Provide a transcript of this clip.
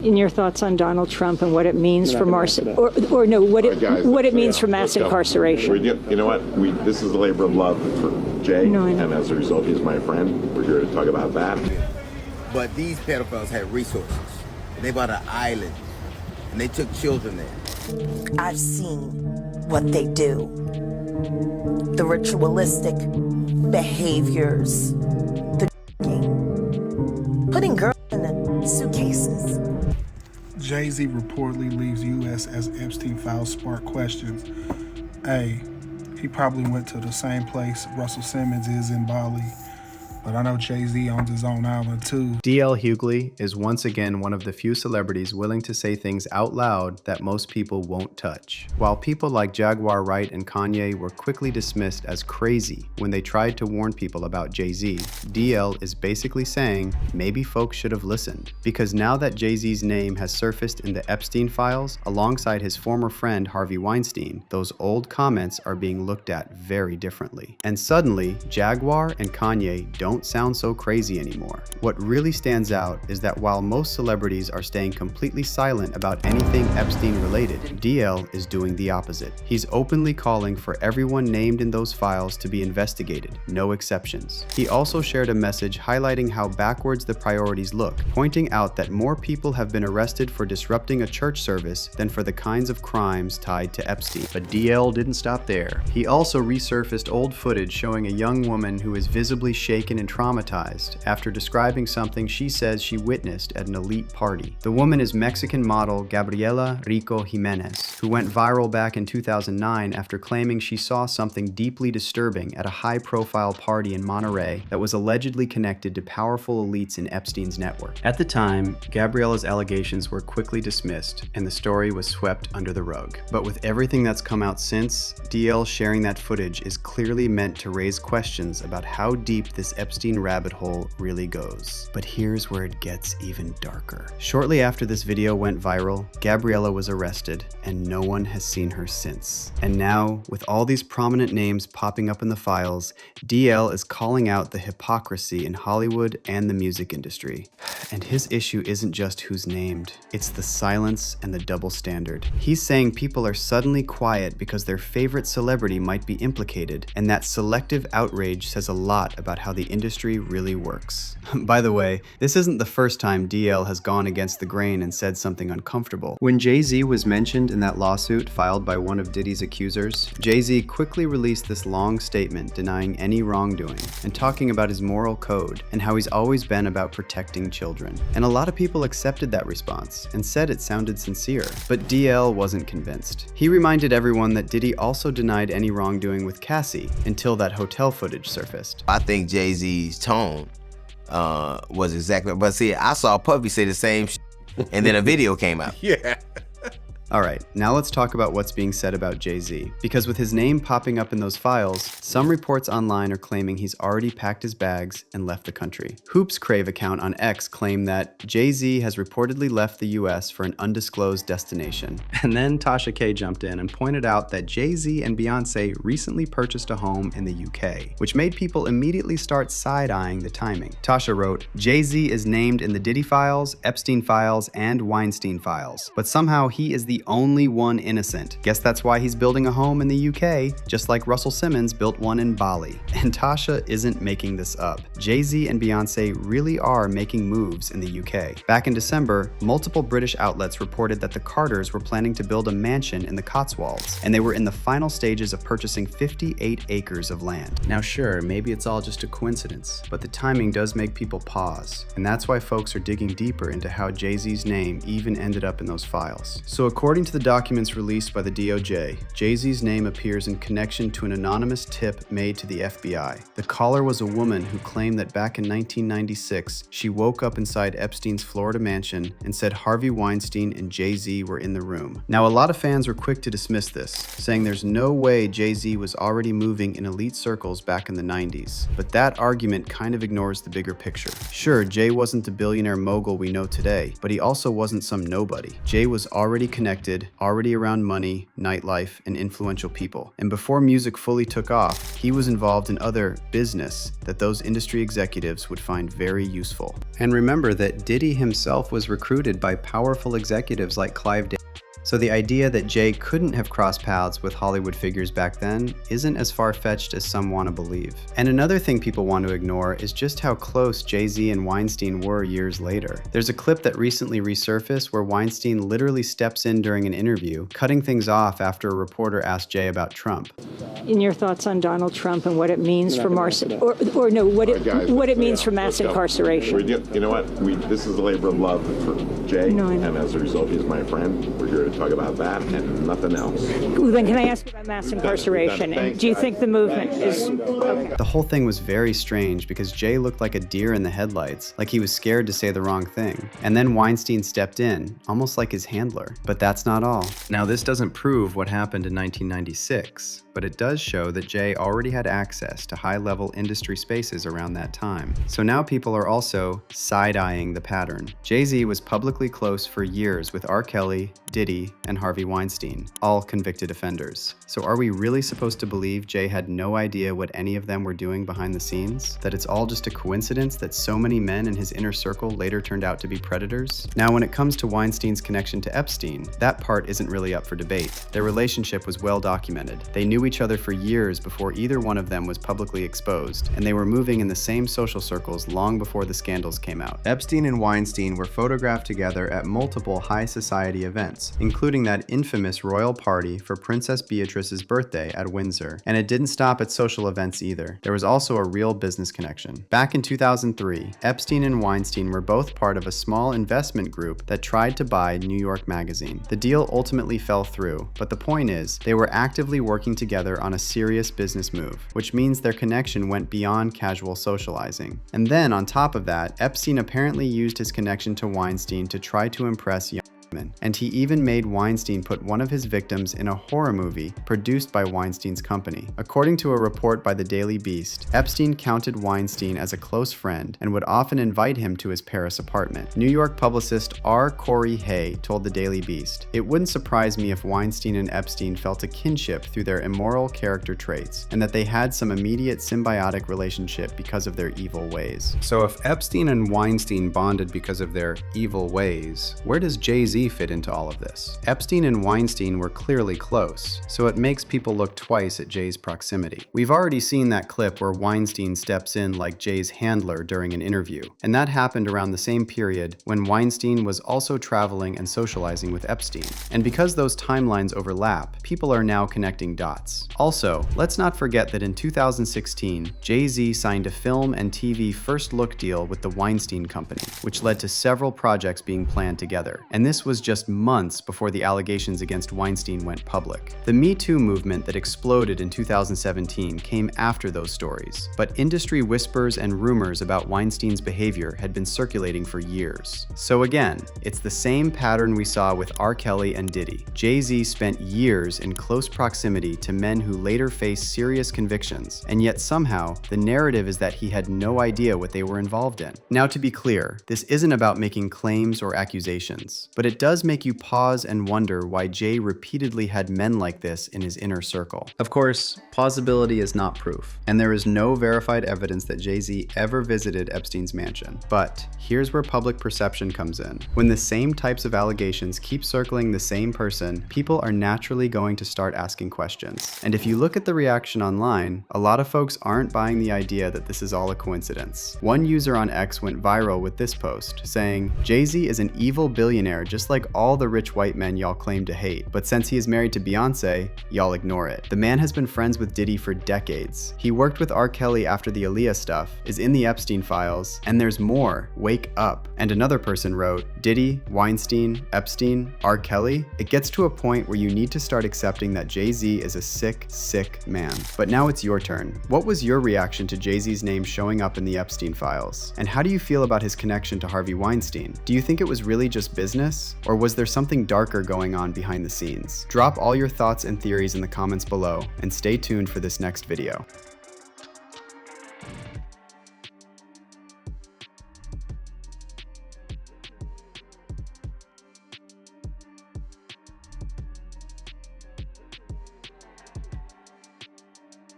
In your thoughts on Donald Trump and what it means for what it means for mass incarceration? You know what? This is a labor of love for Jay, and as a result, he's my friend. We're here to talk about that. But these pedophiles had resources. They bought an island, and they took children there. I've seen what they do. The ritualistic behaviors, the putting girls in suitcases. Jay-Z reportedly leaves U.S. as Epstein files spark questions. Hey, he probably went to the same place Russell Simmons is in Bali. But I know Jay-Z owns his own island too. DL Hughley is once again one of the few celebrities willing to say things out loud that most people won't touch. While people like Jaguar Wright and Kanye were quickly dismissed as crazy when they tried to warn people about Jay-Z, DL is basically saying maybe folks should have listened. Because now that Jay-Z's name has surfaced in the Epstein files alongside his former friend Harvey Weinstein, those old comments are being looked at very differently. And suddenly, Jaguar and Kanye don't sound so crazy anymore. What really stands out is that while most celebrities are staying completely silent about anything Epstein related, DL is doing the opposite. He's openly calling for everyone named in those files to be investigated, no exceptions. He also shared a message highlighting how backwards the priorities look, pointing out that more people have been arrested for disrupting a church service than for the kinds of crimes tied to Epstein. But DL didn't stop there. He also resurfaced old footage showing a young woman who is visibly shaken and traumatized after describing something she says she witnessed at an elite party. The woman is Mexican model Gabriela Rico Jimenez, who went viral back in 2009 after claiming she saw something deeply disturbing at a high-profile party in Monterey that was allegedly connected to powerful elites in Epstein's network. At the time, Gabriela's allegations were quickly dismissed, and the story was swept under the rug. But with everything that's come out since, DL sharing that footage is clearly meant to raise questions about how deep this Epstein rabbit hole really goes. But here's where it gets even darker. Shortly after this video went viral, Gabriela was arrested, and no one has seen her since. And now, with all these prominent names popping up in the files, DL is calling out the hypocrisy in Hollywood and the music industry. And his issue isn't just who's named, it's the silence and the double standard. He's saying people are suddenly quiet because their favorite celebrity might be implicated, and that selective outrage says a lot about how the industry really works. By the way, this isn't the first time DL has gone against the grain and said something uncomfortable. When Jay-Z was mentioned in that lawsuit filed by one of Diddy's accusers, Jay-Z quickly released this long statement denying any wrongdoing and talking about his moral code and how he's always been about protecting children. And a lot of people accepted that response and said it sounded sincere. But DL wasn't convinced. He reminded everyone that Diddy also denied any wrongdoing with Cassie until that hotel footage surfaced. I think Jay-Z's tone was exactly, but see, I saw Puffy say the same and then a video came out. Yeah. Alright, now let's talk about what's being said about Jay-Z. Because with his name popping up in those files, some reports online are claiming he's already packed his bags and left the country. Hoops Crave account on X claimed that Jay-Z has reportedly left the US for an undisclosed destination. And then Tasha K jumped in and pointed out that Jay-Z and Beyonce recently purchased a home in the UK, which made people immediately start side-eyeing the timing. Tasha wrote, Jay-Z is named in the Diddy files, Epstein files, and Weinstein files, but somehow he is the only one innocent. Guess that's why he's building a home in the UK, just like Russell Simmons built one in Bali. And Tasha isn't making this up. Jay-Z and Beyonce really are making moves in the UK. Back in December, multiple British outlets reported that the Carters were planning to build a mansion in the Cotswolds, and they were in the final stages of purchasing 58 acres of land. Now sure, maybe it's all just a coincidence, but the timing does make people pause, and that's why folks are digging deeper into how Jay-Z's name even ended up in those files. So according to the documents released by the DOJ, Jay-Z's name appears in connection to an anonymous tip made to the FBI. The caller was a woman who claimed that back in 1996, she woke up inside Epstein's Florida mansion and said Harvey Weinstein and Jay-Z were in the room. Now, a lot of fans were quick to dismiss this, saying there's no way Jay-Z was already moving in elite circles back in the 90s. But that argument kind of ignores the bigger picture. Sure, Jay wasn't the billionaire mogul we know today, but he also wasn't some nobody. Jay was already connected connected, already around money, nightlife, and influential people. And before music fully took off, he was involved in other business that those industry executives would find very useful. And remember that Diddy himself was recruited by powerful executives like Clive Davis. So the idea that Jay couldn't have crossed paths with Hollywood figures back then isn't as far-fetched as some want to believe. And another thing people want to ignore is just how close Jay-Z and Weinstein were years later. There's a clip that recently resurfaced where Weinstein literally steps in during an interview, cutting things off after a reporter asked Jay about Trump. In your thoughts on Donald Trump and what it means for mass incarceration? You know what? This is a labor of love for Jay, and as a result, he's my friend. We're here to talk about that and nothing else. Well, then can I ask you about mass incarceration? And do you think the movement is okay? The whole thing was very strange because Jay looked like a deer in the headlights, like he was scared to say the wrong thing. And then Weinstein stepped in, almost like his handler. But that's not all. Now, this doesn't prove what happened in 1996, but it does show that Jay already had access to high-level industry spaces around that time. So now people are also side-eyeing the pattern. Jay-Z was publicly close for years with R. Kelly, Diddy, and Harvey Weinstein, all convicted offenders. So are we really supposed to believe Jay had no idea what any of them were doing behind the scenes? That it's all just a coincidence that so many men in his inner circle later turned out to be predators? Now, when it comes to Weinstein's connection to Epstein, that part isn't really up for debate. Their relationship was well documented. They knew each other for years before either one of them was publicly exposed, and they were moving in the same social circles long before the scandals came out. Epstein and Weinstein were photographed together at multiple high society events, including that infamous royal party for Princess Beatrice's birthday at Windsor. And it didn't stop at social events either. There was also a real business connection. Back in 2003, Epstein and Weinstein were both part of a small investment group that tried to buy New York Magazine. The deal ultimately fell through, but the point is, they were actively working together on a serious business move, which means their connection went beyond casual socializing. And then, on top of that, Epstein apparently used his connection to Weinstein to try to impress young women. And he even made Weinstein put one of his victims in a horror movie produced by Weinstein's company. According to a report by the Daily Beast, Epstein counted Weinstein as a close friend and would often invite him to his Paris apartment. New York publicist R. Corey Hay told the Daily Beast, "It wouldn't surprise me if Weinstein and Epstein felt a kinship through their immoral character traits, and that they had some immediate symbiotic relationship because of their evil ways." So if Epstein and Weinstein bonded because of their evil ways, where does Jay-Z fit into all of this? Epstein and Weinstein were clearly close, so it makes people look twice at Jay's proximity. We've already seen that clip where Weinstein steps in like Jay's handler during an interview, and that happened around the same period when Weinstein was also traveling and socializing with Epstein. And because those timelines overlap, people are now connecting dots. Also, let's not forget that in 2016, Jay-Z signed a film and TV first look deal with the Weinstein Company, which led to several projects being planned together. And this was just months before the allegations against Weinstein went public. The Me Too movement that exploded in 2017 came after those stories, but industry whispers and rumors about Weinstein's behavior had been circulating for years. So again, it's the same pattern we saw with R. Kelly and Diddy. Jay-Z spent years in close proximity to men who later faced serious convictions, and yet somehow the narrative is that he had no idea what they were involved in. Now, to be clear, this isn't about making claims or accusations, but it does make you pause and wonder why Jay repeatedly had men like this in his inner circle. Of course, plausibility is not proof, and there is no verified evidence that Jay-Z ever visited Epstein's mansion. But here's where public perception comes in. When the same types of allegations keep circling the same person, people are naturally going to start asking questions. And if you look at the reaction online, a lot of folks aren't buying the idea that this is all a coincidence. One user on X went viral with this post, saying, "Jay-Z is an evil billionaire just like all the rich white men y'all claim to hate, but since he is married to Beyonce, y'all ignore it. The man has been friends with Diddy for decades. He worked with R. Kelly after the Aaliyah stuff, is in the Epstein files, and there's more. Wake up." And another person wrote, "Diddy, Weinstein, Epstein, R. Kelly? It gets to a point where you need to start accepting that Jay-Z is a sick, sick man." But now it's your turn. What was your reaction to Jay-Z's name showing up in the Epstein files? And how do you feel about his connection to Harvey Weinstein? Do you think it was really just business? Or was there something darker going on behind the scenes? Drop all your thoughts and theories in the comments below, and stay tuned for this next video.